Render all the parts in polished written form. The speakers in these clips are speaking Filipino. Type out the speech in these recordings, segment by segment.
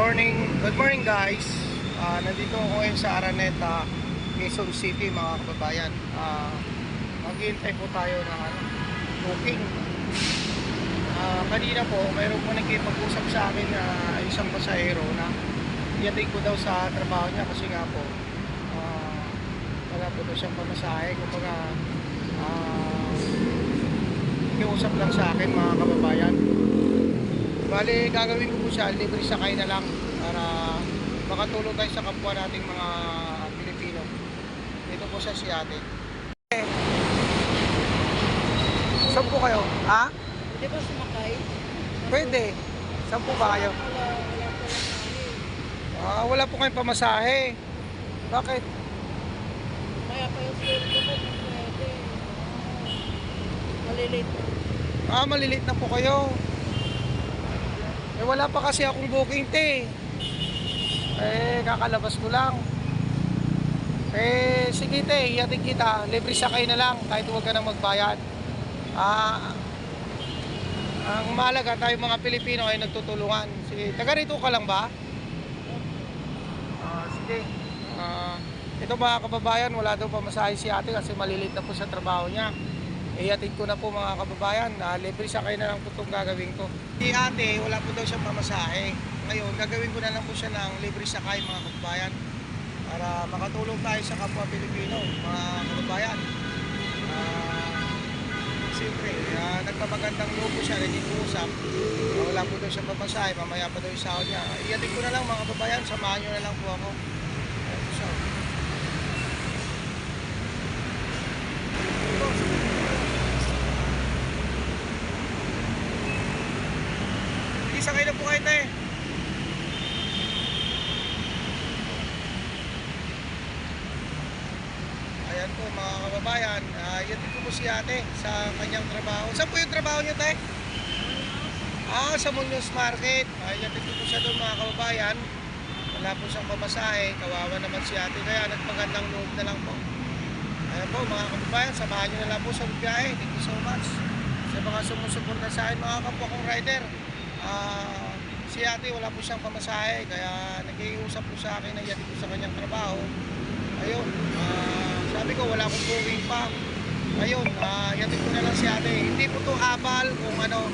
Good morning guys. Nandito ako ngayon sa Araneta, Quezon City mga kababayan. Maghihintay po tayo ng booking. Kanina po, mayroon po nagkipag-usap sa akin na isang pasahero na iatid ko daw sa trabaho niya kasi nga po wala po daw siyang pamasahe. Kumbaga ikiusap lang sa akin mga kababayan. Bale, gagawin ko po siya, libre sakay na lang para makatulong tayo sa kapwa nating mga Pilipino. Dito po siya si ate. Saan po kayo? Ha? Pwede ba sumakay? Pwede. Saan po ba kayo? Wala po kayong pamasahe. Bakit? Maya pa yung sweldo ko, pwede. Malilate. Malilate na po kayo. Wala pa kasi akong booking te. Kakalabas ko lang. Sige te, ihatid kita. Libre sakay na lang kahit huwag ka nang magbayad. Ang mahalaga tayo mga Pilipino ay nagtutulungan. Sige, taga rito ka lang ba? Sige. Ito mga kababayan, wala daw pamasahe si ate kasi malilit na po sa trabaho niya. Ihatid ko na po mga kababayan. Libre sakay na lang po itong gagawin ko. Si ate, wala po daw siyang pamasahe. Ngayon, gagawin ko na lang po siya ng libre sakay mga kababayan para makatulong tayo sa kapwa Pilipino mga kababayan. Siyempre, nagpapagandang loob po siya, nag-iusap. Wala po daw siyang pamasahe, mamaya pa daw yung sahod niya. Ihatid ko na lang mga kababayan, samahan nyo na lang po ako. Ayan po siya. Sakay na po kayo tayo. Ayan po mga kababayan, ihatid ko po si ate sa kanyang trabaho. Saan po yung trabaho niyo tayo? Sa Muñoz Market. Ihatid ko po siya doon mga kababayan. Wala po siyang pamasahe, kawawa naman si ate kaya nagpagandang loob na lang po. Ayan po mga kababayan, samahan nyo na lang po sa biyahe. Thank you so much sa mga sumusuporta sa akin mga kapwa kong rider. Si ate wala po siyang pamasahe kaya nag-iusap po sa akin na ihatid ko sa kanyang trabaho. Ayun, sabi ko wala akong booking pa. Ayun, ihatid ko na lang si ate. Hindi po to habal kung ano,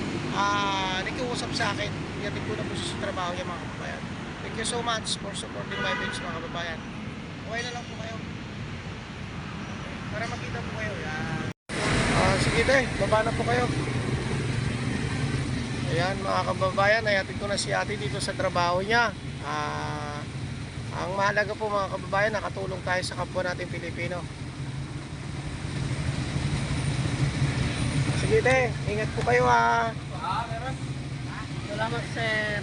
nag-iusap sa akin. Ihatid ko na po sa trabaho niya mga kababayan. Thank you so much for supporting my page mga kababayan. Okay na lang po kayo para makita po kayo. Sige te, baba na po kayo. Ayan mga kababayan, ihatid ko na si ate dito sa trabaho niya. Ang mahalaga po mga kababayan, nakatulong tayo sa kapwa natin Pilipino. Sige te, ingat po kayo Meron. Salamat sir.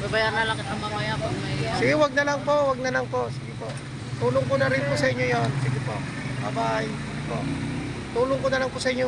Babayan na lang kita mamaya kung may... Sige, wag na lang po. Sige po. Tulong ko na rin po sa inyo yon. Sige po. Bye bye. Tulong ko na lang po sa inyo.